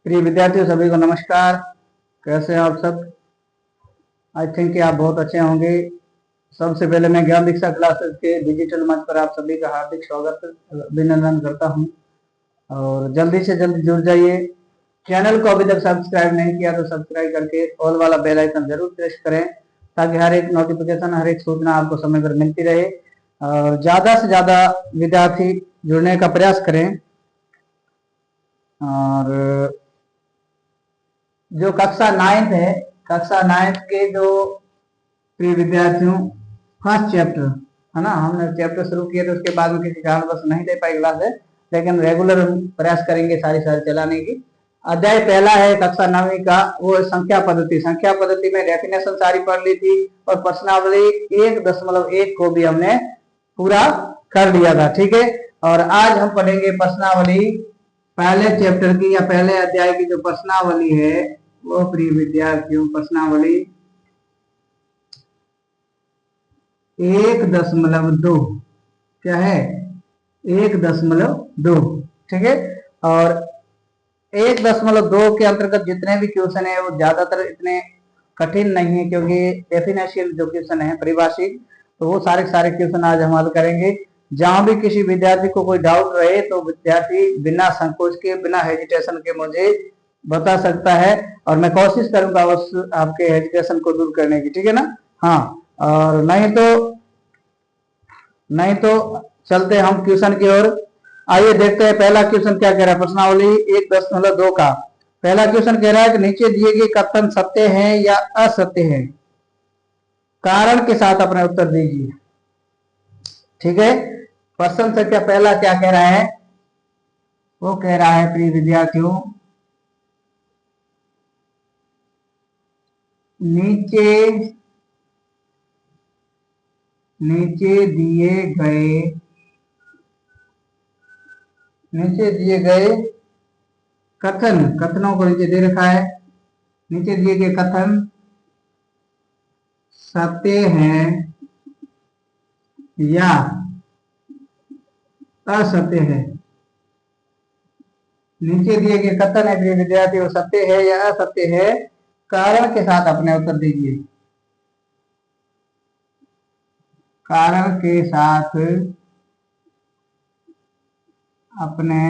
प्रिय विद्यार्थियों सभी को नमस्कार। कैसे हैं आप सब? आई थिंक कि आप बहुत अच्छे होंगे। सबसे पहले मैं ज्ञान दीक्षा क्लासेस के डिजिटल मंच पर आप सभी का हार्दिक स्वागत अभिनंदन करता हूं और जल्दी से जल्दी जुड़ जाइए। चैनल को अभी तक सब्सक्राइब नहीं किया तो सब्सक्राइब करके ऑल वाला बेल आइकन जरूर प्रेस करें ताकि हर एक नोटिफिकेशन, हर एक सूचना आपको समय पर मिलती रहे और ज्यादा से ज्यादा विद्यार्थी जुड़ने का प्रयास करें। और जो कक्षा 9th है, कक्षा 9th के जो प्रिय विद्यार्थियों फर्स्ट चैप्टर है ना, हमने चैप्टर शुरू किए तो उसके बाद में किसी कारणवश नहीं दे पाई क्लास है, लेकिन रेगुलर प्रयास करेंगे सारी चलाने की। अध्याय पहला है कक्षा 9वीं का, वो संख्या पद्धति। संख्या पद्धति में डेफिनेशन सारी पढ़ ली थी और प्रश्नावली 1.1 को भी हमने पूरा कर लिया था। ठीक है, और आज हम पढ़ेंगे प्रश्नावली पहले चैप्टर की या पहले अध्याय की जो प्रश्नावली है वो प्रिय विद्यार्थियों प्रश्नावली 1.2 क्या है 1.2। ठीक है, और 1.2 के अंतर्गत जितने भी क्वेश्चन है वो ज्यादातर इतने कठिन नहीं है क्योंकि डेफिनेशियल जो क्वेश्चन है परिभाषिक, तो वो सारे क्वेश्चन आज हम हल करेंगे। जहां भी किसी विद्यार्थी को कोई डाउट रहे तो विद्यार्थी बिना संकोच के, बिना हेजिटेशन के मुझे बता सकता है और मैं कोशिश करूंगा उस आपके हेजिटेशन को दूर करने की। ठीक है ना? हाँ, और नहीं तो चलते हम क्वेश्चन की ओर। आइए देखते हैं पहला क्वेश्चन क्या कह रहा है प्रश्नावली 1.2 का। पहला क्वेश्चन कह रहा है कि नीचे दिए गए कथन सत्य हैं या असत्य हैं, कारण के साथ अपने उत्तर दीजिए। ठीक है, प्रश्न संख्या पहला क्या कह रहा है? वो कह रहा है प्रिय विद्यार्थियों, नीचे दिए गए कथनों को नीचे दे रखा है। नीचे दिए गए कथन सत्य हैं या असत्य है। नीचे दिए गए कथन है प्रिय विद्यार्थी, वो सत्य है या असत्य है, कारण के साथ अपने उत्तर दीजिए। कारण के साथ अपने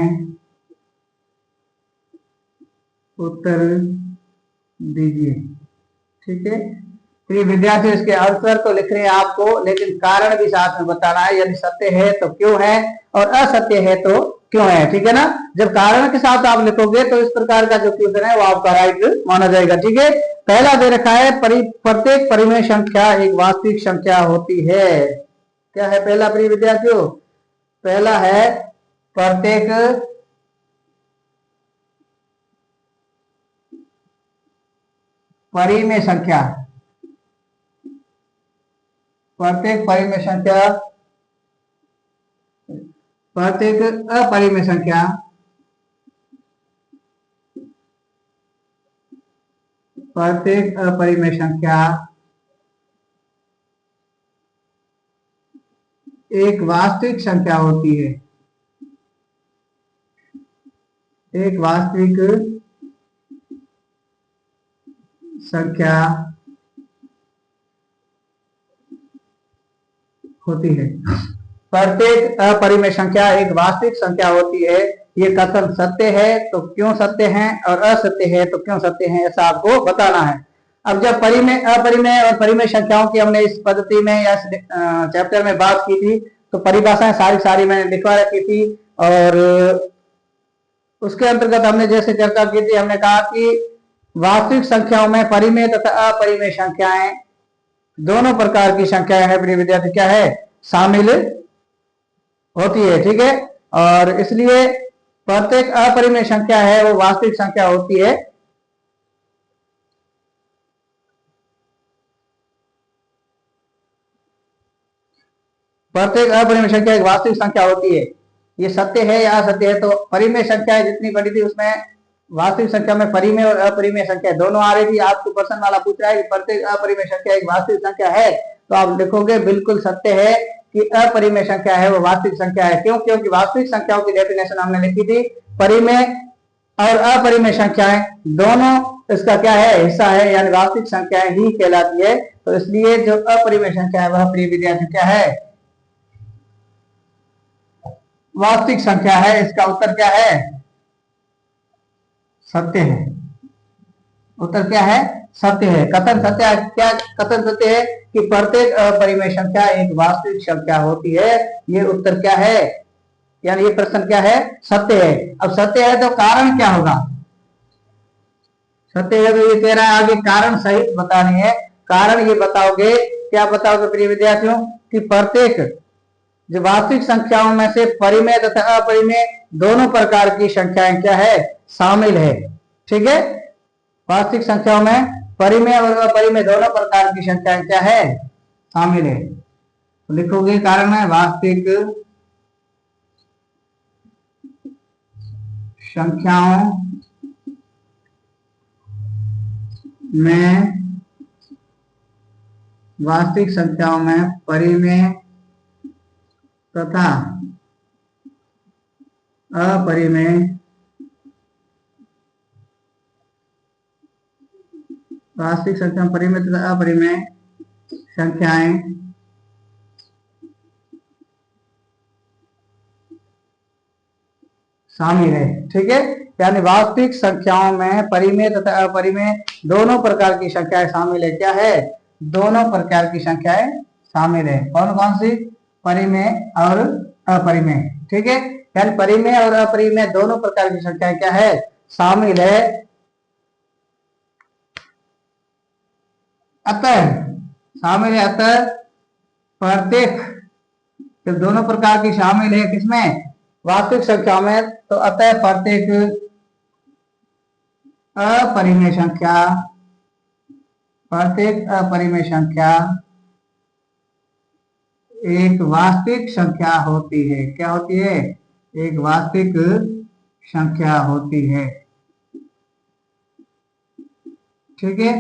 उत्तर दीजिए। ठीक है, प्रिय विद्यार्थी इसके आंसर तो लिख रहे हैं आपको, लेकिन कारण भी साथ में बताना है। यदि सत्य है तो क्यों है और असत्य है तो क्यों है। ठीक है ना? जब कारण के साथ आप लिखोगे तो इस प्रकार का जो क्वेश्चन है वो आपका राइट माना जाएगा। ठीक है, पहला दे रखा है प्रत्येक परिमेय संख्या एक वास्तविक संख्या होती है। क्या है पहला प्रिय विद्यार्थियों? पहला है प्रत्येक परिमेय संख्या, प्रत्येक परिमेय संख्या, प्रत्येक अपरिमेय संख्या, प्रत्येक अपरिमेय संख्या एक वास्तविक संख्या होती है। एक वास्तविक संख्या होती है। प्रत्येक अपरिमेय संख्या एक वास्तविक संख्या होती है। ये कथन सत्य है तो क्यों सत्य है और असत्य है तो क्यों सत्य है, ऐसा आपको बताना है। अब जब परिमेय, अपरिमेय और परिमेय संख्याओं की हमने इस पद्धति में या चैप्टर में बात की थी तो परिभाषाएं सारी मैंने लिखवा रखी थी और उसके अंतर्गत हमने जैसे चर्चा की थी, हमने कहा कि वास्तविक संख्याओं में परिमेय तथा अपरिमेय संख्याएं दोनों प्रकार की संख्याएं हैं प्रिय विद्यार्थी, क्या है, शामिल होती है। ठीक है, और इसलिए प्रत्येक अपरिमेय संख्या है वो वास्तविक संख्या होती है। प्रत्येक अपरिमेय संख्या एक वास्तविक संख्या होती है। ये सत्य है या असत्य है? तो परिमेय संख्याएं जितनी बड़ी थी उसमें वास्तविक संख्या में परिमेय और अपरिमेय संख्या दोनों आ रही थी। आपको प्रश्न वाला पूछ रहा है कि प्रत्येक अपरिमेय संख्या एक वास्तविक संख्या है, तो आप लिखोगे बिल्कुल सत्य है कि अपरिमेय संख्या है वो वास्तविक संख्या है। क्यों? क्योंकि वास्तविक संख्याओं की डेफिनेशन हमने लिखी थी, परिमेय और अपरिमेय संख्याएं दोनों इसका क्या है, हिस्सा है, यानी वास्तविक संख्याएं ही कहलाती है। तो इसलिए जो अपरिमेय संख्या है वह प्रिय विद्यार्थी क्या है, वास्तविक संख्या है। इसका उत्तर क्या है, सत्य है। उत्तर क्या है, सत्य है। कथन सत्य है। क्या कथन सत्य है कि प्रत्येक अपरिमेय संख्या एक वास्तविक संख्या होती है। ये उत्तर क्या है, यानी ये प्रश्न क्या है, सत्य है। अब सत्य है तो कारण क्या होगा, सत्य है तो ये कह रहा है आगे कारण सहित बतानी है। कारण ये बताओगे, क्या बताओगे प्रिय विद्यार्थियों, कि प्रत्येक जो वास्तविक संख्याओं में से परिमेय तथा अपरिमेय दोनों प्रकार की संख्याएं क्या है, शामिल है। ठीक है, वास्तविक संख्याओं में परिमेय और अपरिमेय दोनों प्रकार की संख्याएं क्या है, शामिल है। तो लिखोगे कारण है वास्तविक संख्याओं में, वास्तविक संख्याओं में परिमेय तथा अपरिमेय वास्तविक संख्या परिमेय तथा अपरिमेय संख्याएं शामिल है। ठीक है, यानी वास्तविक संख्याओं में परिमेय तथा अपरिमेय दोनों प्रकार की संख्याएं शामिल है। क्या है, दोनों प्रकार की संख्याएं शामिल है। कौन कौन सी, परिमेय और अपरिमेय। ठीक है, यानी परिमेय और अपरिमेय दोनों प्रकार की संख्याएं क्या है, शामिल है। अतः शामिल है, अतः प्रत्येक जब दोनों प्रकार की शामिल है किसमें, वास्तविक संख्या में, तो अतः प्रत्येक अपरिमेय संख्या, प्रत्येक अपरिमेय संख्या एक वास्तविक संख्या होती है। क्या होती है, एक वास्तविक संख्या होती है। ठीक है,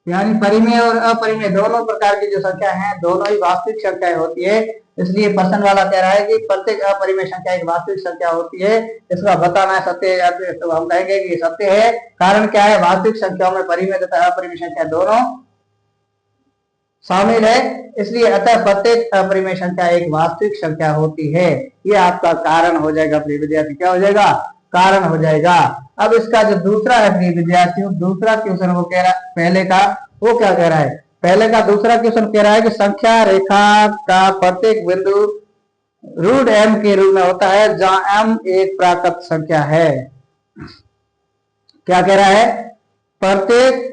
यानी परिमेय और अपरिमेय दोनों प्रकार की जो संख्या है दोनों ही वास्तविक संख्याएं होती है। इसलिए प्रश्न वाला कह रहा है कि प्रत्येक अपरिमेय संख्या एक वास्तविक संख्या होती है। इसका बताना है सत्य है, तो हम कहेंगे कि सत्य है। कारण क्या है, वास्तविक संख्याओं में परिमेय तथा अपरिमेय संख्या दोनों शामिल है। इसलिए अतः प्रत्येक अपरिमेय संख्या एक वास्तविक संख्या होती है। ये आपका कारण हो जाएगा प्रिय विद्यार्थी। क्या हो जाएगा, कारण हो जाएगा। अब इसका जो दूसरा है प्रिय विद्यार्थियों, दूसरा क्वेश्चन वो कह रहा है, पहले का वो क्या कह रहा है, पहले का दूसरा क्वेश्चन कह रहा है कि संख्या रेखा का प्रत्येक बिंदु रूट m के रूप में होता है जहां m एक प्राकृत संख्या है। क्या कह रहा है, प्रत्येक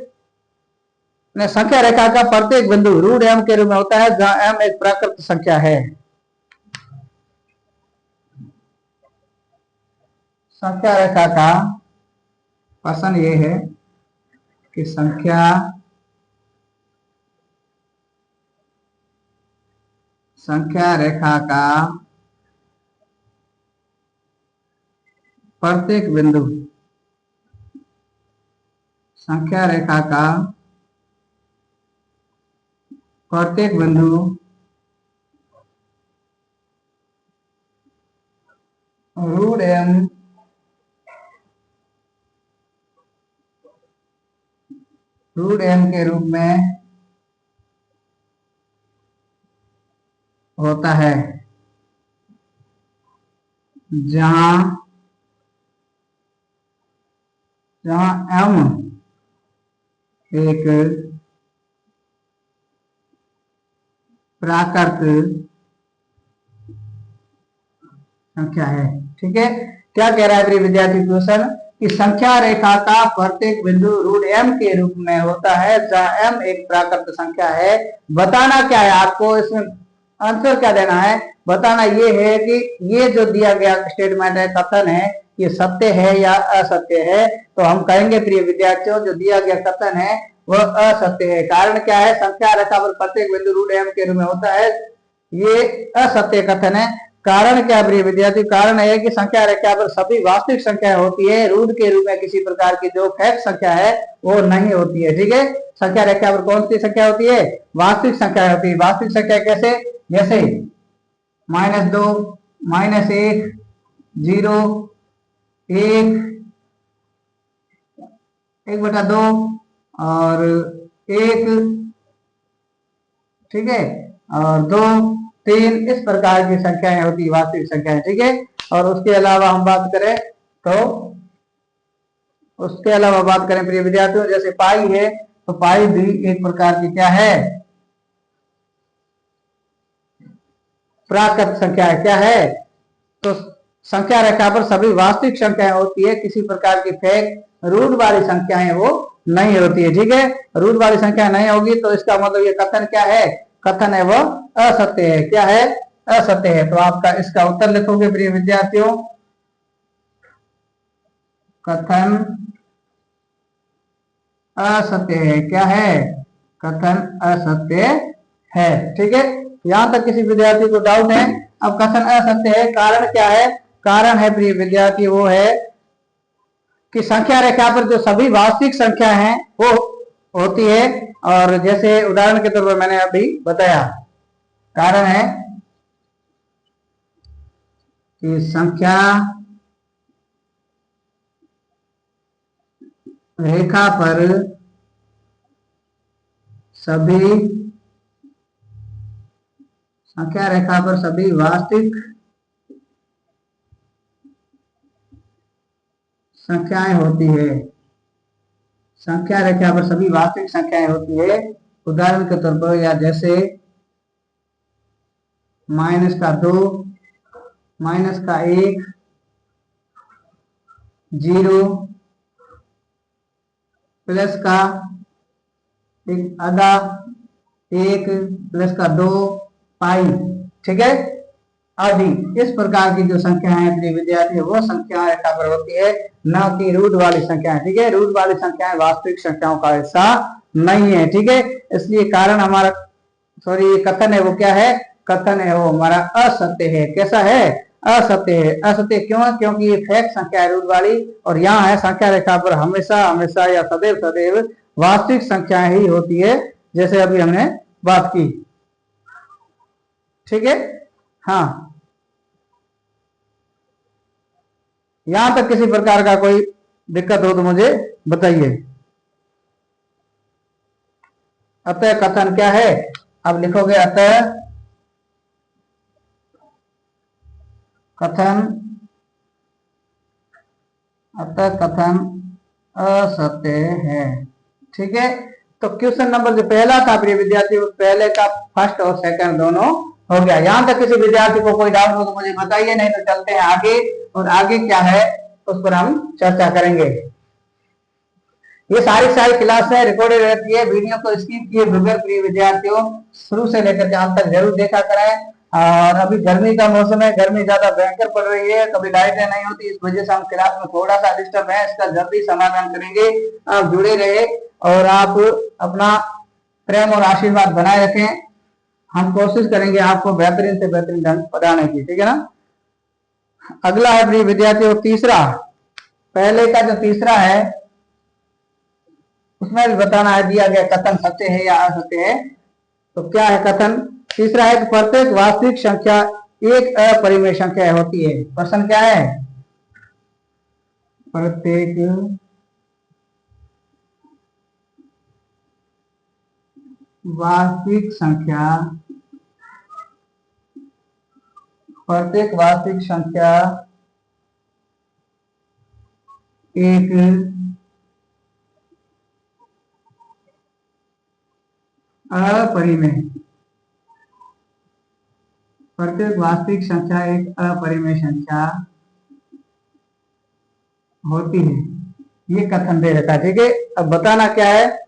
संख्या रेखा का प्रत्येक बिंदु रूट m के रूप में होता है जहां m एक प्राकृत संख्या है। संख्या रेखा का प्रश्न ये है कि संख्या रेखा का प्रत्येक बिंदु, संख्या रेखा का प्रत्येक बिंदु रूट m के रूप में होता है जहां m एक प्राकृत संख्या है। ठीक है, क्या कह रहा है प्रिय विद्यार्थी क्वेश्चन कि संख्या रेखा का प्रत्येक बिंदु रूट m के रूप में होता है जहां m एक प्राकृत संख्या है। बताना क्या है आपको, इसमें आंसर क्या देना है, बताना ये है कि ये जो दिया गया स्टेटमेंट है, कथन है, ये सत्य है या असत्य है। तो हम कहेंगे प्रिय विद्यार्थियों जो दिया गया कथन है वह असत्य है। कारण क्या है, संख्या रेखा पर प्रत्येक बिंदु रूट m के रूप में होता है, ये असत्य कथन है। कारण क्या प्रिय विद्यार्थी, कारण है कि संख्या रेखा पर सभी वास्तविक संख्या होती है, रूट के रूप में किसी प्रकार की जो फैक्ट संख्या है वो नहीं होती है। ठीक है, संख्या रेखा पर कौन सी संख्या होती है, वास्तविक संख्या होती है। वास्तविक संख्या कैसे, जैसे -2, -1, 0, 1, 1/2 और 1, ठीक है, और 2, 3, इस प्रकार की संख्याएं होती है वास्तविक संख्याएं, ठीक है। और उसके अलावा हम बात करें तो उसके अलावा बात करें प्रिय विद्यार्थियों, जैसे पाई है तो पाई भी एक प्रकार की क्या है, प्राकृत संख्या है। क्या है, तो संख्या रेखा पर सभी वास्तविक संख्याएं होती है, किसी प्रकार की फेक रूट वाली संख्याएं वो नहीं होती है, ठीक है। रूट वाली संख्या नहीं होगी तो इसका मतलब ये कथन क्या है, कथन है वो असत्य है। क्या है, असत्य है। तो आपका इसका उत्तर लिखोगे प्रिय विद्यार्थियों, कथन असत्य है। क्या है, कथन असत्य है, ठीक है। यहां तक किसी विद्यार्थी को डाउट है? अब कथन असत्य है, कारण क्या है? कारण है प्रिय विद्यार्थी वो है कि संख्या रेखा पर जो सभी वास्तविक संख्या हैं वो होती है, और जैसे उदाहरण के तौर पर मैंने अभी बताया, कारण है कि संख्या रेखा पर सभी संख्या रेखा पर सभी वास्तविक संख्याएं होती है, संख्या रेखा पर सभी वास्तविक संख्याएं होती है। उदाहरण के तौर पर, या जैसे -2, -1, 0, +1 आधा, 1 +2 पाई, ठीक है, आदि। इस प्रकार की जो संख्या है प्रिय विद्यार्थी वो संख्या रेखा पर होती है, न कि रूट वाली संख्या, ठीक है। रूट वाली संख्याएं वास्तविक संख्याओं का हिस्सा नहीं है, ठीक है। इसलिए कारण हमारा, सॉरी, कथन है वो क्या है, कथन है वो हमारा असत्य है। कैसा है, असत्य है। असत्य क्यों है, क्योंकि ये फेक संख्या है रूट वाली, और यहाँ है संख्या रेखा पर हमेशा हमेशा या सदैव सदैव वास्तविक संख्या ही होती है, जैसे अभी हमने बात की, ठीक है। हाँ, यहां तक किसी प्रकार का कोई दिक्कत हो तो मुझे बताइए। अतः कथन क्या है, अब लिखोगे अतः कथन, अतः कथन असत्य है, ठीक है। तो क्वेश्चन नंबर जो पहला था प्रिय विद्यार्थी, पहले का फर्स्ट और सेकंड दोनों हो गया। यहां तक किसी विद्यार्थी को कोई डाउट हो तो मुझे बताइए, नहीं तो चलते हैं आगे, और आगे क्या है उस पर हम चर्चा करेंगे। ये सारी क्लास है, रिकॉर्डेड रहती है, वीडियो को स्किप किए बगैर प्रिय विद्यार्थियों शुरू से लेकर के अंत तक जरूर देखा करें। और अभी गर्मी का मौसम है, गर्मी ज्यादा भयंकर पड़ रही है, कभी लाइटें नहीं होती, इस वजह से हम क्लास में थोड़ा सा डिस्टर्ब है, इसका जल्दी समाधान करेंगे। आप जुड़े रहे और आप अपना प्रेम और आशीर्वाद बनाए रखें, हम कोशिश करेंगे आपको बेहतरीन से बेहतरीन ढंग पढ़ाने की, ठीक है ना। अगला है प्रिय विद्यार्थियों तीसरा, पहले का जो तीसरा है उसमें भी बताना है, दिया गया कथन सत्य है या असत्य है। तो क्या है कथन, तीसरा है कि प्रत्येक वास्तविक संख्या एक अपरिमेय संख्या होती है। प्रश्न क्या है, प्रत्येक वास्तविक संख्या, प्रत्येक वास्तविक संख्या एक अपरिमेय, प्रत्येक वास्तविक संख्या एक अपरिमेय संख्या होती है, ये कथन दे रखा है, ठीक है। अब बताना क्या है,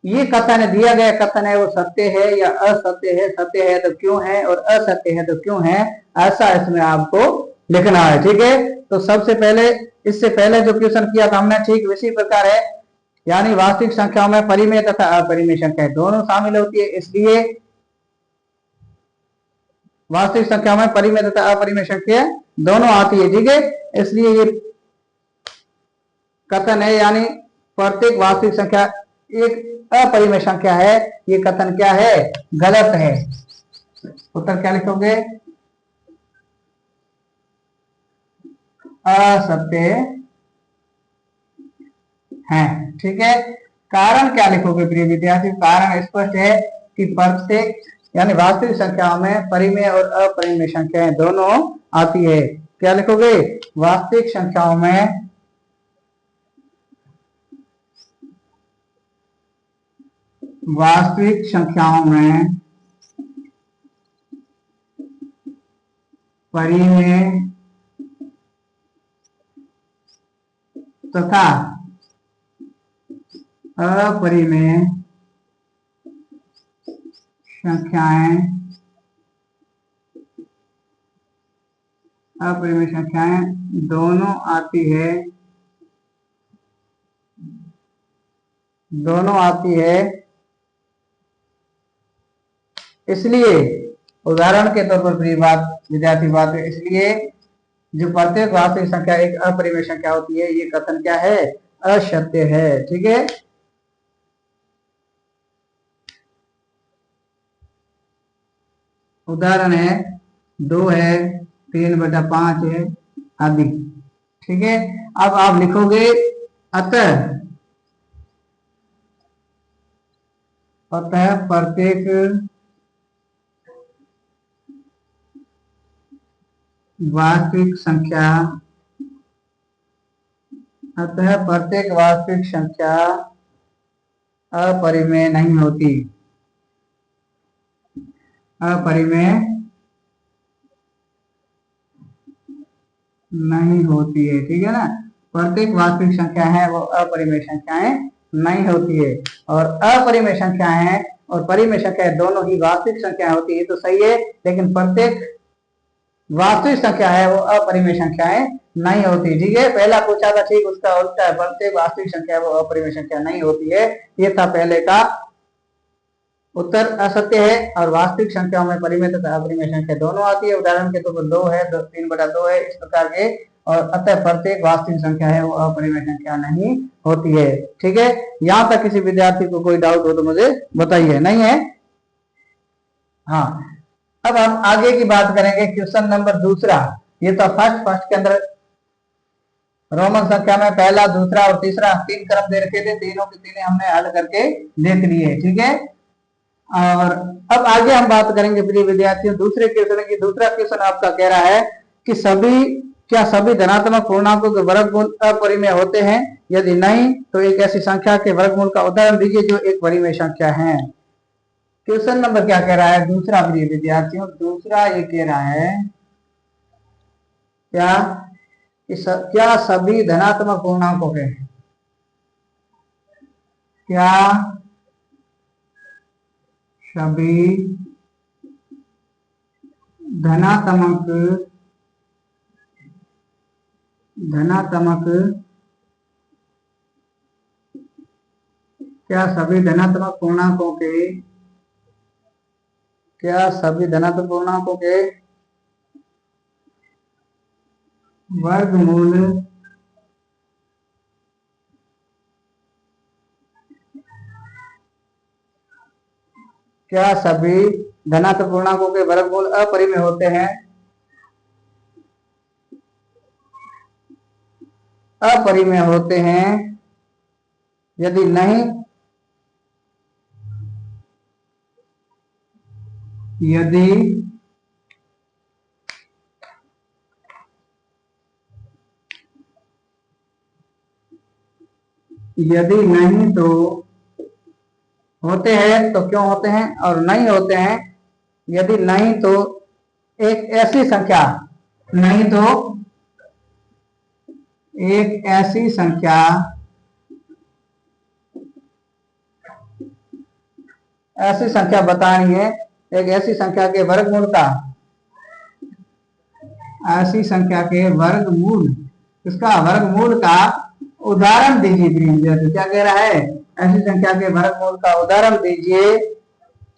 ये कथन है, दिया गया कथन है वो सत्य है या असत्य है, सत्य है तो क्यों है और असत्य है तो क्यों है, ऐसा इसमें आपको लिखना है, ठीक है। तो सबसे पहले, इससे पहले जो क्वेश्चन किया था हमने, ठीक इसी प्रकार है, यानी वास्तविक संख्याओं में परिमेय तथा अपरिमेय संख्या दोनों शामिल होती है, इसलिए वास्तविक संख्याओं में परिमेय तथा अपरिमेय संख्या दोनों आती है, ठीक है। इसलिए ये कथन है, यानी प्रत्येक वास्तविक संख्या एक अपरिमेय संख्या है, ये कथन क्या है, गलत है। उत्तर क्या लिखोगे, असत्य हैं। ठीक है, कारण क्या लिखोगे प्रिय विद्यार्थी? कारण स्पष्ट है कि प्रत्येक यानी वास्तविक संख्याओं में परिमेय और अपरिमेय संख्याएं दोनों आती है। क्या लिखोगे? वास्तविक संख्याओं में परिमेय तथा अपरिमेय संख्याएं दोनों आती है। इसलिए उदाहरण के तौर पर प्रिय विद्यार्थी बात है, इसलिए जो प्रत्येक वास्तविक संख्या एक अपरिमेय संख्या होती है, ये कथन क्या है? असत्य है। ठीक है, उदाहरण है 2 है, 3/5 है आदि। ठीक है, अब आप लिखोगे अतः प्रत्येक वास्तविक संख्या अपरिमेय नहीं होती। है। ठीक है ना, प्रत्येक वास्तविक संख्या है वो अपरिमेय संख्याएं नहीं होती है, और अपरिमेय संख्याएं और परिमेय संख्याएं दोनों ही वास्तविक संख्या होती है, तो सही है। लेकिन प्रत्येक वास्तविक संख्या है वो अपरिमेय संख्याएं नहीं होती। ठीक है, पहला पूछा था, ठीक उसका उल्टा है, प्रत्येक वास्तविक संख्या वो अपरिमेय संख्या नहीं होती है। ये था पहले का उत्तर असत्य है, और वास्तविक संख्याओं में परिमेय तथा अपरिमेय संख्या दोनों आती है। उदाहरण के तौर पर 2 है, 3/2 है, इस प्रकार के। और अतः प्रत्येक वास्तविक संख्या है वो अपरिमेय संख्या नहीं होती है। ठीक है, यहां तक किसी विद्यार्थी को कोई डाउट हो तो मुझे बताइए। नहीं है? हाँ, अब हम आगे की बात करेंगे। क्वेश्चन नंबर दूसरा, ये तो फर्स्ट के अंदर रोमन संख्या में पहला, दूसरा और तीसरा 3 क्रम दे रखे थे, तीनों के तीनों हमने हल करके देख लिए। ठीक है, और अब आगे हम बात करेंगे प्रिय विद्यार्थियों दूसरे क्वेश्चन की। दूसरा क्वेश्चन आपका कह रहा है कि सभी धनात्मक पूर्णांकों के वर्गमूल अपरिमेय होते हैं? यदि नहीं तो एक ऐसी संख्या के वर्गमूल का उदाहरण दीजिए जो एक परिमेय संख्या है। क्वेश्चन नंबर क्या कह रहा है? दूसरा प्रिय विद्यार्थियों, दूसरा ये कह रहा है क्या सभी धनात्मक पूर्णांकों के सभी धनात्मक पूर्णांकों के वर्गमूल क्या सभी धनात्मक पूर्णांकों के वर्गमूल अपरिमेय होते हैं? अपरिमेय होते हैं। यदि नहीं तो होते हैं तो क्यों होते हैं, और नहीं होते हैं यदि नहीं तो एक ऐसी संख्या बतानी है। एक ऐसी संख्या के वर्गमूल इसका वर्गमूल का उदाहरण दीजिए। क्या कह रहा है? ऐसी संख्या के वर्गमूल का उदाहरण दीजिए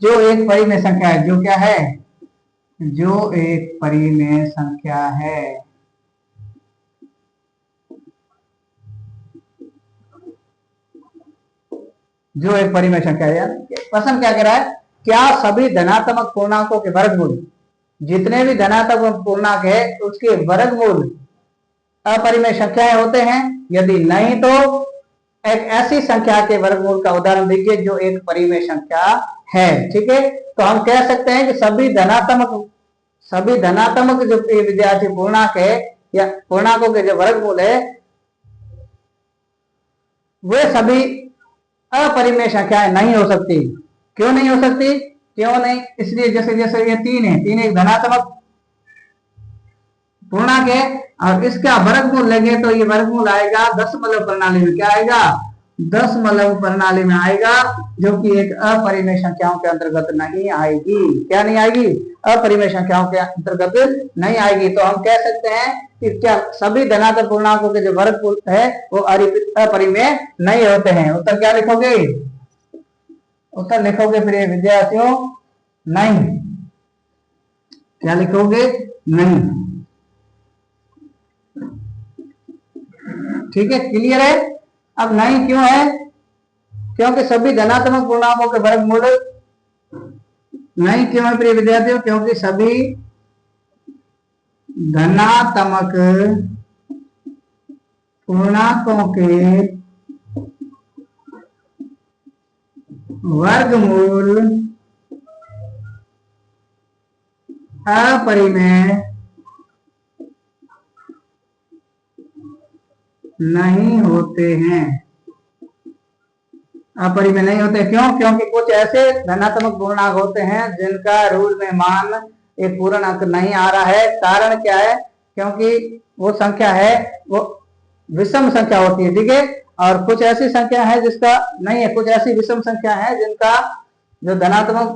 जो एक परिमेय संख्या है। जो क्या है? जो एक परिमेय संख्या है। जो एक परिमेय संख्या है। प्रश्न क्या कह रहा है? क्या सभी धनात्मक पूर्णांकों के वर्गमूल, जितने भी धनात्मक पूर्णांक है उसके वर्गमूल अपरिमेय संख्याएं होते हैं? यदि नहीं तो एक ऐसी संख्या के वर्गमूल का उदाहरण दीजिए जो एक परिमेय संख्या है। ठीक है, तो हम कह सकते हैं कि सभी धनात्मक जो विद्यार्थी पूर्णांक है या पूर्णांकों के जो वर्गमूल है वे सभी अपरिमेय संख्याएं नहीं हो सकती। क्यों नहीं हो सकती? क्यों नहीं? इसलिए जैसे जैसे ये 3 है, 3 एक धनात्मक पूर्णांक है और इसका वर्गमूल लेंगे तो ये वर्गमूल आएगा दशमलव प्रणाली में। क्या आएगा? दशमलव प्रणाली में आएगा, जो कि एक अपरिमेय संख्याओं के अंतर्गत नहीं आएगी। क्या नहीं आएगी? अपरिमेय संख्याओं के अंतर्गत नहीं आएगी। तो हम कह सकते हैं कि क्या सभी धनात्मक पूर्णांकों के जो वर्गमूल है वो अपरिमेय नहीं होते हैं। उत्तर क्या लिखोगे? उत्तर लिखोगे प्रिय विद्यार्थियों, नहीं। क्या लिखोगे? नहीं। ठीक है, क्लियर है? अब नहीं क्यों है? क्योंकि सभी धनात्मक पूर्णांकों के वर्गमूल नहीं क्यों है प्रिय विद्यार्थियों? क्योंकि सभी धनात्मक पूर्णांकों के वर्गमूल अपरिमेय नहीं होते हैं। अपरिमेय नहीं होते क्यों? क्योंकि कुछ ऐसे धनात्मक पूर्णांक होते हैं जिनका रूल में मान एक पूर्ण अंक नहीं आ रहा है। कारण क्या है? क्योंकि वो संख्या है वो विषम संख्या होती है। ठीक है, और कुछ ऐसी संख्या है जिसका नहीं है, कुछ ऐसी विषम संख्या है जिनका जो धनात्मक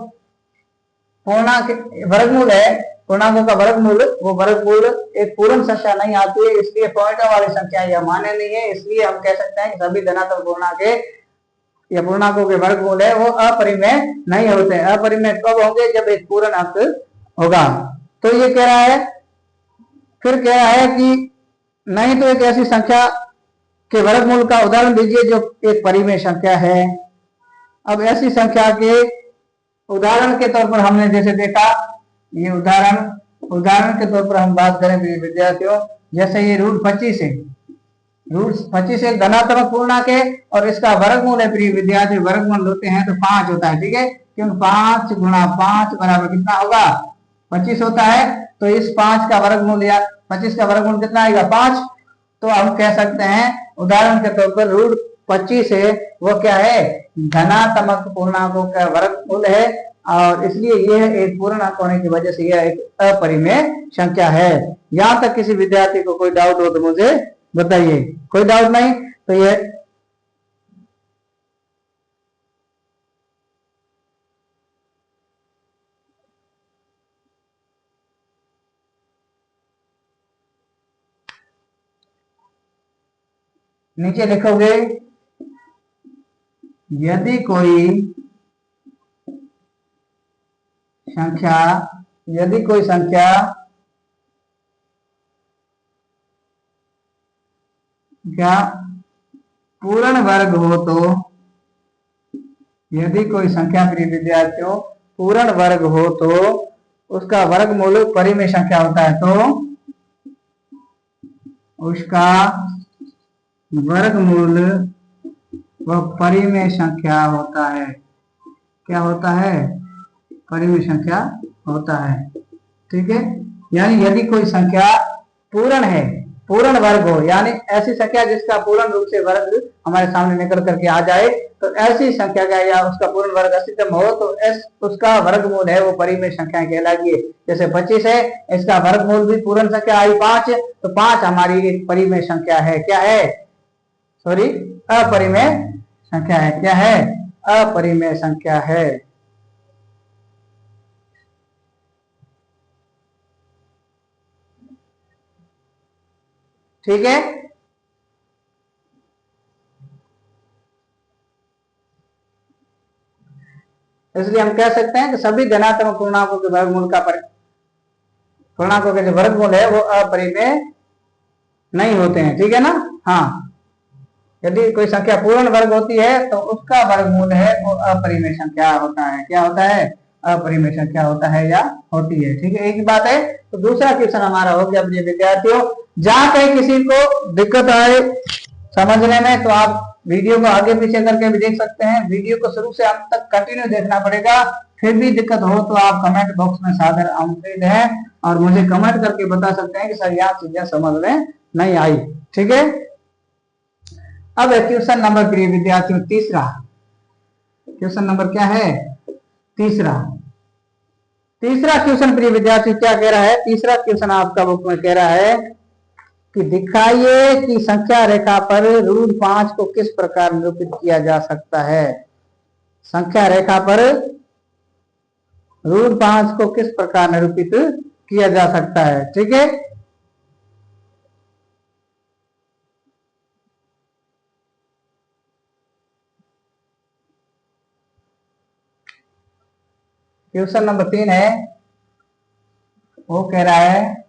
पूर्णांक वर्गमूल है, पूर्णांकों का वर्गमूल, वो वर्गमूल एक पूर्ण संख्या नहीं आती है, इसलिए पॉइंटों वाली संख्या यह मान्य नहीं है। इसलिए हम कह सकते हैं कि सभी धनात्मक पूर्णांक या पूर्णांकों के वर्गमूल है वो अपरिमेय नहीं होते। अपरिमेय कब होंगे? जब एक पूर्ण अंक होगा। तो ये कह रहा है, फिर कह रहा है कि नहीं तो एक ऐसी संख्या के वर्गमूल का उदाहरण दीजिए जो एक परिमेय संख्या है। अब ऐसी संख्या के उदाहरण के तौर पर हमने जैसे देखा, ये उदाहरण के तौर पर हम बात करें विद्यार्थियों, जैसे ये रूट 25 है। रूट 25 एक धनात्मक पूर्णांक है और इसका वर्गमूल है प्रिय विद्यार्थी, वर्गमूल होते हैं तो 5 होता है। ठीक है, क्योंकि 5 गुणा 5 बराबर कितना होगा? 25 होता है। तो इस 5 का वर्गमूल या 25 का वर्गमूल कितना आएगा? 5। तो हम कह सकते हैं उदाहरण के तौर पर रूट 25 है वो क्या है? धनात्मक पूर्णांकों का वर्गमूल है और इसलिए यह एक पूर्ण अंक होने की वजह से यह एक अपरिमेय संख्या है। यहां तक किसी विद्यार्थी को कोई डाउट हो तो मुझे बताइए। कोई डाउट नहीं? तो ये नीचे लिखोगे, यदि कोई संख्या क्या पूर्ण वर्ग हो तो, यदि कोई संख्या प्रिय विद्यार्थियों पूर्ण वर्ग हो तो उसका वर्गमूल परिमेय संख्या होता है। तो उसका वर्गमूल वह परिमेय संख्या होता है। क्या होता है? परिमेय संख्या होता है। ठीक है, यानी यदि कोई संख्या पूर्ण है, पूर्ण वर्ग हो, यानी ऐसी संख्या जिसका पूर्ण रूप से वर्ग हमारे सामने निकल करके आ जाए, तो ऐसी संख्या का या उसका पूर्ण वर्ग अस्तित्व में हो तो उसका वर्गमूल है वो परिमेय संख्या कहलाती है। जैसे 25 है, इसका वर्गमूल भी पूर्ण संख्या आई 5, तो 5 हमारी एक परिमेय संख्या है। क्या है? सॉरी, अपरिमेय संख्या है। क्या है? अपरिमेय संख्या है। ठीक है, इसलिए हम कह सकते हैं कि सभी धनात्मक पूर्णांकों के वर्गमूल का पूर्णांकों के जो वर्गमूल है वो अपरिमेय नहीं होते हैं। ठीक है ना? हाँ, यदि कोई संख्या पूर्ण वर्ग होती है तो उसका वर्गमूल है वो अपरिमेय संख्या होता है। क्या होता है? अपरिमेय संख्या होता है या होती है। ठीक है, एक ही बात है। तो दूसरा क्वेश्चन हमारा हो गया अपने विद्यार्थियों, जहां कहीं किसी को दिक्कत आए समझने में तो आप वीडियो को आगे पीछे करके भी देख सकते हैं। वीडियो को शुरू से अंत तक कंटिन्यू देखना पड़ेगा। फिर भी दिक्कत हो तो आप कमेंट बॉक्स में सादर आमंत्रित है और मुझे कमेंट करके बता सकते हैं कि सर यह चीजें समझ में नहीं आई। ठीक है, अब क्वेश्चन नंबर प्रिय विद्यार्थियों तीसरा। क्वेश्चन नंबर क्या है? तीसरा। तीसरा क्वेश्चन प्रिय विद्यार्थियों क्या कह रहा है? तीसरा क्वेश्चन आपका बुक में कह रहा है कि दिखाइए कि संख्या रेखा पर रूट 5 को किस प्रकार निरूपित किया जा सकता है। संख्या रेखा पर रूट 5 को किस प्रकार निरूपित किया जा सकता है। ठीक है, क्वेश्चन नंबर 3 है, वो कह रहा है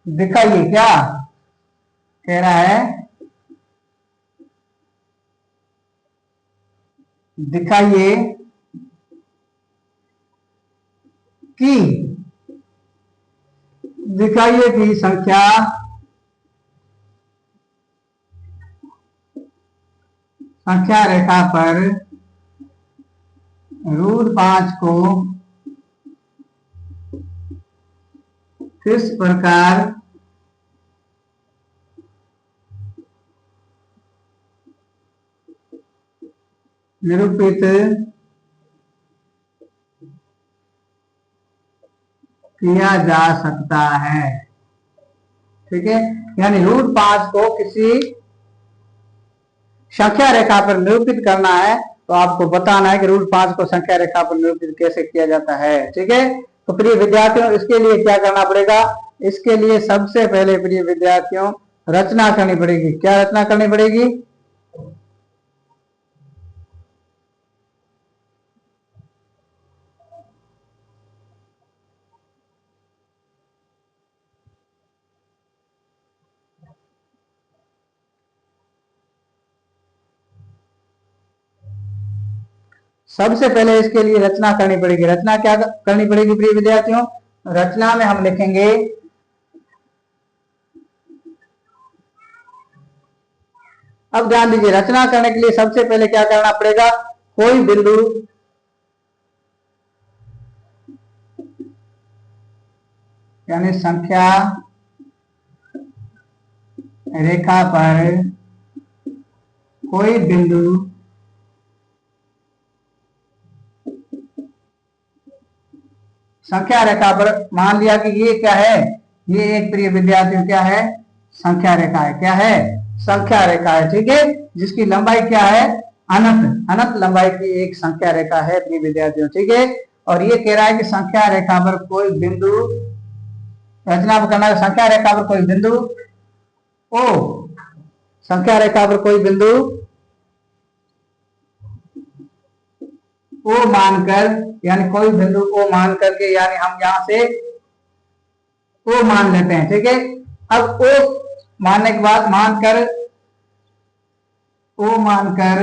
दिखाइए, क्या कह रहा है? दिखाइए कि संख्या रेखा पर रूट 5 को किस प्रकार निरूपित किया जा सकता है। ठीक है, यानी रूट 5 को किसी संख्या रेखा पर निरूपित करना है तो आपको बताना है कि रूट 5 को संख्या रेखा पर निरूपित कैसे किया जाता है। ठीक है, तो प्रिय विद्यार्थियों इसके लिए क्या करना पड़ेगा? इसके लिए सबसे पहले प्रिय विद्यार्थियों रचना करनी पड़ेगी। क्या रचना करनी पड़ेगी? सबसे पहले इसके लिए रचना करनी पड़ेगी। रचना क्या करनी पड़ेगी प्रिय विद्यार्थियों? रचना में हम लिखेंगे अब ध्यान दीजिए, रचना करने के लिए सबसे पहले क्या करना पड़ेगा? कोई बिंदु यानी संख्या रेखा पर कोई बिंदु संख्या रेखा पर मान लिया कि ये क्या है? ये एक प्रिय विद्यार्थियों क्या है? संख्या रेखा है। क्या है? संख्या रेखा है। ठीक है, जिसकी लंबाई क्या है? अनंत लंबाई की एक संख्या रेखा है प्रिय विद्यार्थियों। ठीक है, और ये कह रहा है कि संख्या रेखा पर कोई बिंदु, रचना करना है संख्या रेखा पर कोई बिंदु ओ, संख्या रेखा पर कोई बिंदु ओ मानकर, यानी कोई बिंदु ओ मान करके, यानी हम यहां से ओ मान लेते हैं। ठीक है, अब ओ मानने के बाद ओ मानकर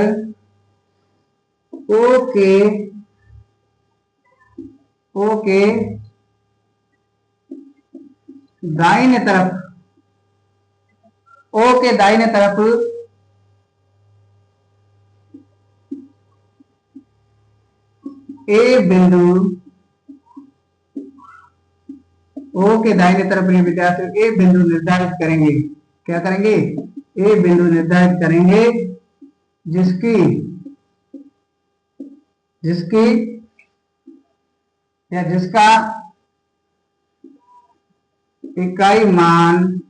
ओ के दाहिने तरफ, ओ के दाहिने तरफ ए बिंदु, ओ के दाहिने तरफ विद्यार्थियों ए बिंदु निर्धारित करेंगे। क्या करेंगे? ए बिंदु निर्धारित करेंगे जिसकी या जिसका इकाई मान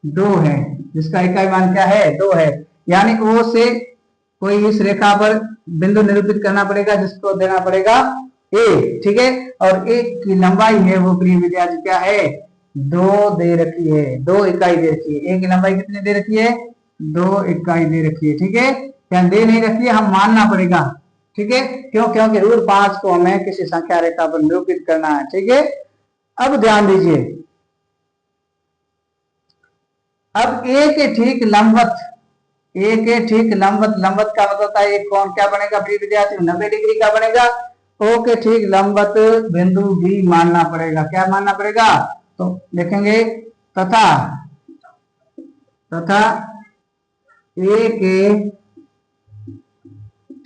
2 है। जिसका इकाई मान क्या है? 2 है। यानी ओ से कोई इस रेखा पर बिंदु निरूपित करना पड़ेगा जिसको देना पड़ेगा ए। ठीक है, और ए की लंबाई है वो प्रिय विद्यार्थी क्या है? 2 दे रखी है, 2 इकाई दे रखी है। ए की लंबाई कितनी दे रखी है? 2 इकाई दे रखी है। ठीक है, क्या दे नहीं रखी है, हम मानना पड़ेगा। ठीक है, क्यों? क्योंकि रूट 5 को हमें किसी संख्या रेखा पर निरूपित करना है। ठीक है, अब ध्यान दीजिए, अब ए के ठीक लंबवत, ए के ठीक लंबवत, लंबवत का मतलब होता है एक कोण क्या बनेगा प्रिय विद्यार्थी? 90 डिग्री का बनेगा। ओ के ठीक लंबवत बिंदु बी मानना पड़ेगा। क्या मानना पड़ेगा? तो देखेंगे तथा तथा ए के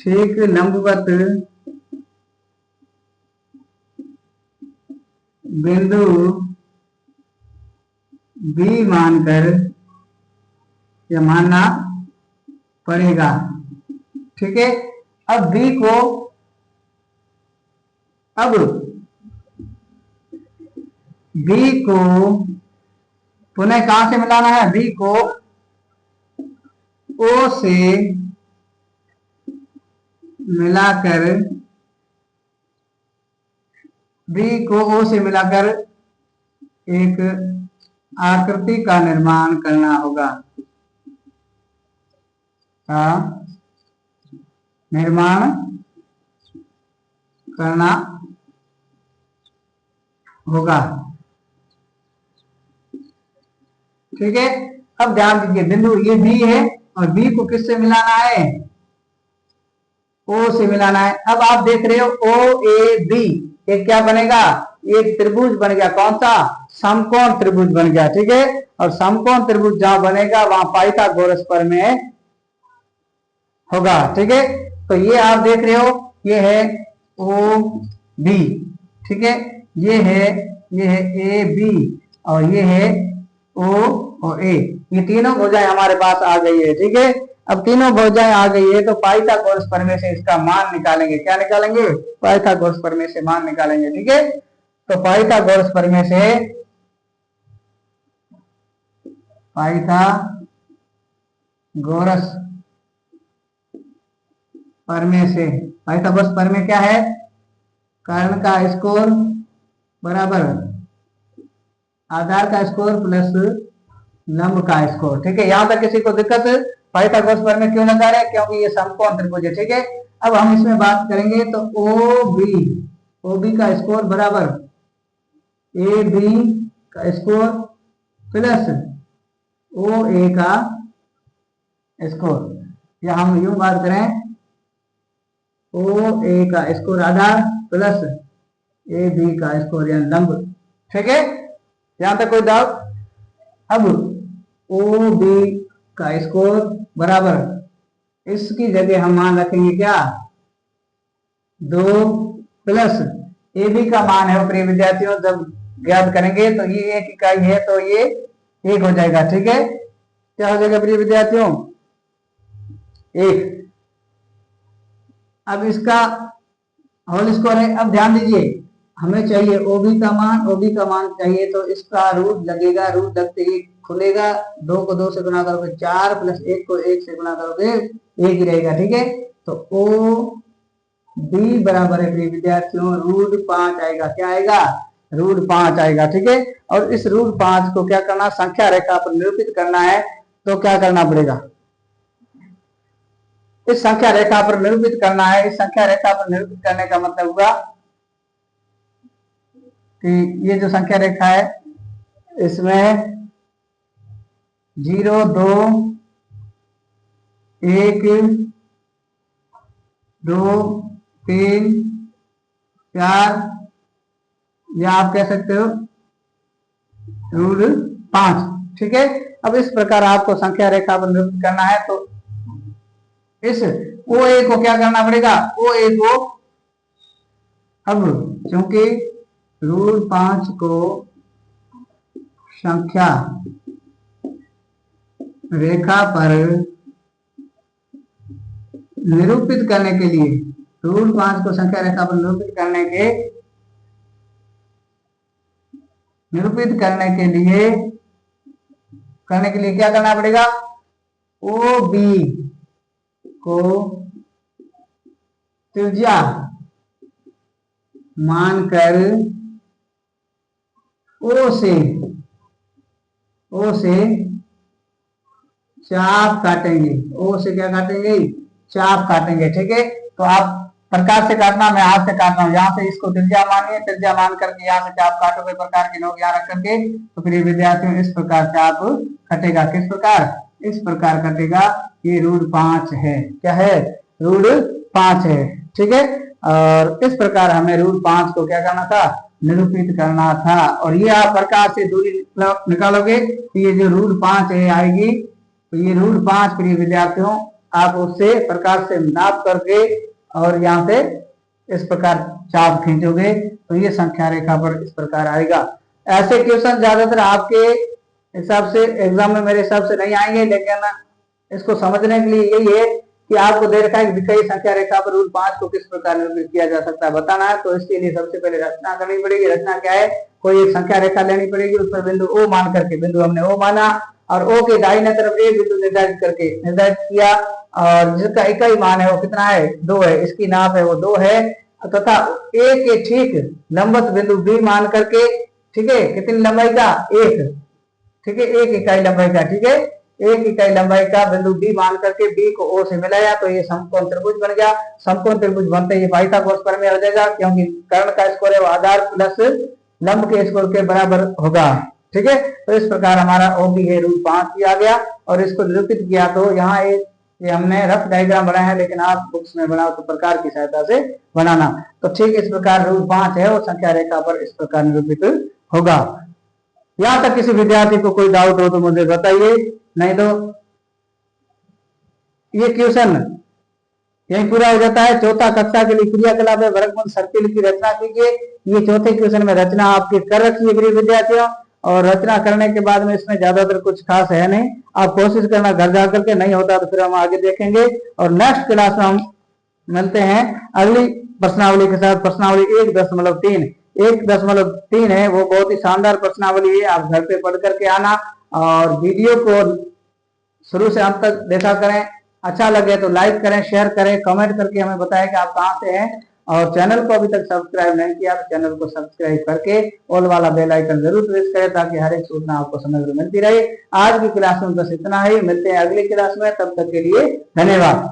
ठीक लंबवत बिंदु बी मानकर यह मानना पड़ेगा। ठीक है, अब बी को पुनः कहां से मिलाना है? बी को ओ से मिलाकर एक आकृति का निर्माण करना होगा, ठीक है। अब ध्यान दीजिए, बिंदु ये बी है और बी को किससे मिलाना है? ओ से मिलाना है। अब आप देख रहे हो ओ ए बी, एक क्या बनेगा? एक त्रिभुज बन गया। कौन सा? समकोण त्रिभुज बन गया। ठीक है, और समकोण त्रिभुज जहां बनेगा वहां पाइथागोरस प्रमेय होगा। ठीक है, तो ये आप देख रहे हो, ये है ओ बी, ठीक है, ये है ए बी और ये है ओ और ए। ये तीनों भुजाएं हमारे पास आ गई है। ठीक है, अब तीनों भुजाएं आ गई है तो पाइथागोरस प्रमेय से इसका मान निकालेंगे। क्या निकालेंगे? पाइथागोरस प्रमेय से मान निकालेंगे। ठीक है, तो पाइथागोरस प्रमेय से पाइथागोरस प्रमेय क्या है? कर्ण का स्कोर बराबर आधार का स्कोर प्लस लंब का स्कोर। ठीक है, यहां तक किसी को दिक्कत? पाइथागोरस प्रमेय क्यों लगा रहे हैं? क्योंकि ये समकोण त्रिभुज है। ठीक है, अब हम इसमें बात करेंगे तो ओ बी का स्कोर बराबर ए बी का स्कोर प्लस ओ ए का स्कोर, या हम यूं बात करें ओ ए का स्कोर आधार प्लस ए बी का स्कोर यानी लंब। ठीक है, यहां तक कोई डाउट? अब ओ बी का स्कोर बराबर इसकी जगह हम मान रखेंगे क्या? 2 प्लस ए बी का मान है प्रिय विद्यार्थियों, जब ज्ञात करेंगे तो ये एक इकाई है तो ये 1 हो जाएगा। ठीक है, क्या हो जाएगा प्रिय विद्यार्थियों? 1। अब इसका होल स्क्वायर है। अब ध्यान दीजिए, हमें चाहिए ओबी का मान चाहिए तो इसका रूट लगेगा, रूट लगते ही खुलेगा, 2 को 2 से गुणा करोगे 4 प्लस 1 को 1 से गुणा करोगे 1 ही रहेगा। ठीक है, तो ओ बी बराबर है प्रिय विद्यार्थियों √5 आएगा। क्या आएगा? √5 आएगा। ठीक है, और इस √5 को क्या करना? संख्या रेखा पर निरूपित करना है। तो क्या करना पड़ेगा? इस संख्या रेखा पर निरूपित करना है। इस संख्या रेखा पर निरूपित करने का मतलब हुआ कि ये जो संख्या रेखा है इसमें 0 2 1 2 3 4 या आप कह सकते हो √5। ठीक है, अब इस प्रकार आपको संख्या रेखा पर निरूपित करना है तो इस ओ ए को क्या करना पड़ेगा? ओ ए को अब क्योंकि √5 को संख्या रेखा पर निरूपित करने के लिए √5 को संख्या रेखा पर निरूपित करने के लिए क्या करना पड़ेगा? ओ बी को त्रिज्या मानकर ओ से चाप काटेंगे। ओ से क्या काटेंगे? चाप काटेंगे। ठीक है, तो आप प्रकार से काटना, मैं हाथ से काट रहा हूं। यहाँ से इसको त्रिज्या मानिए, त्रिज्या मान करके यहाँ से चाप काटोगे प्रकार के नोक यहाँ रख करके, तो फिर विद्यार्थियों इस प्रकार चाप कटेगा। किस प्रकार? इस प्रकार कटेगा। ये √5 है। क्या है? √5 है। ठीक है, और इस प्रकार हमें √5 को क्या करना था? निरूपित करना था। और ये आप प्रकार से दूरी निकालोगे तो ये जो √5 है आएगी तो ये रूल 5 प्रिय विद्यार्थियों आप उससे प्रकार से नाप करके और यहाँ से इस प्रकार चाप खींचोगे तो ये संख्या रेखा पर इस प्रकार आएगा। ऐसे क्वेश्चन ज्यादातर आपके हिसाब से एग्जाम में मेरे हिसाब से नहीं आएंगे, लेकिन इसको समझने के लिए यही है कि आपको दे रखा है विषयी संख्या रेखा पर रूल 5 को किस प्रकार निर्मित किया जा सकता है बताना है। तो इसके लिए सबसे पहले रचना करनी पड़ेगी। रचना क्या है, कोई एक संख्या रेखा लेनी पड़ेगी, उसमें बिंदु ओ मान करके, बिंदु हमने ओ माना और ओ के दाहिने तरफ एक बिंदु निर्धारित किया और जिसका इकाई मान है वो कितना है, 2 है, इसकी नाप है वो 2 है तथा ए के ठीक लंबवत बिंदु बी मान करके, ठीक है, कितनी लंबाई का, 1, ठीक है, 1 इकाई लंबाई का, ठीक है, 1 इकाई लंबाई का बिंदु बी मान करके बी को ओ से मिलाया तो ये समकोण त्रिभुज बन गया। समकोण त्रिभुज बनते ही पाइथागोरस प्रमेय हो जाएगा, क्योंकि कर्ण का स्क्वायर है वो आधार प्लस लंब के स्क्वायर के बराबर होगा, ठीक है। तो इस प्रकार हमारा ओ बी है रूल 5 किया गया और इसको निरूपित किया। तो यहाँ ये हमने रफ डायग्राम बनाया है, लेकिन आप बुक्स में बनाओ तो प्रकार की सहायता से बनाना। तो ठीक इस प्रकार रूल 5 है और संख्या रेखा पर इस प्रकार निरूपित होगा। यहाँ तक किसी विद्यार्थी को कोई डाउट हो तो मुझे बताइए, नहीं तो ये क्वेश्चन यही पूरा हो जाता है। चौथा कक्षा के लिए क्रियाकलाप है वर्गमूल सर्किल की रचना कीजिए। ये चौथे क्वेश्चन में रचना आपकी कर रखी है गृह विद्यार्थियों, और रचना करने के बाद में इसमें ज्यादातर कुछ खास है नहीं, आप कोशिश करना घर जाकर के, नहीं होता तो फिर हम आगे देखेंगे। और नेक्स्ट क्लास में हम मिलते हैं अगली प्रश्नावली के साथ। प्रश्नावली 1.3 है, वो बहुत ही शानदार प्रश्नावली है, आप घर पे पढ़ करके आना और वीडियो को शुरू से अंत तक देखा करें। अच्छा लगे तो लाइक करें, शेयर करें, कमेंट करके हमें बताएं कि आप कहां से हैं। और चैनल को अभी तक सब्सक्राइब नहीं किया तो चैनल को सब्सक्राइब करके ऑल वाला बेल आइकन जरूर प्रेस करें ताकि हर एक सूचना आपको समय पर मिलती रहे। आज की क्लास में बस इतना ही, मिलते हैं अगली क्लास में, तब तक के लिए धन्यवाद।